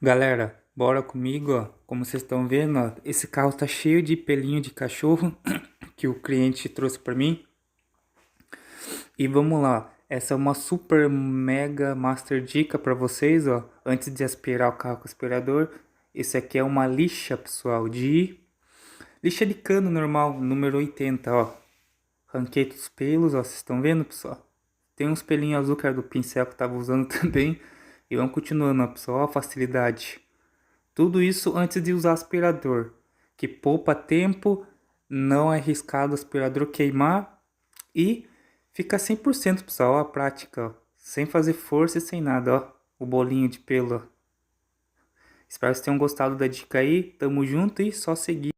Galera, bora comigo, ó. Como vocês estão vendo, ó, esse carro tá cheio de pelinho de cachorro que o cliente trouxe pra mim. E vamos lá, essa é uma super mega master dica pra vocês, ó. Antes de aspirar o carro com o aspirador, isso aqui é uma lixa, pessoal, de lixa de cano normal, número 80, ó. Ranquei os pelos, ó, vocês estão vendo, pessoal? Tem uns pelinhos azul que era do pincel que eu tava usando também. E vamos continuando, ó, pessoal, ó, a facilidade. Tudo isso antes de usar aspirador, que poupa tempo, não é arriscado o aspirador queimar e fica 100% pessoal, ó, a prática, ó, sem fazer força e sem nada, ó, o bolinho de pelo. Ó. Espero que vocês tenham gostado da dica aí, tamo junto e só seguir.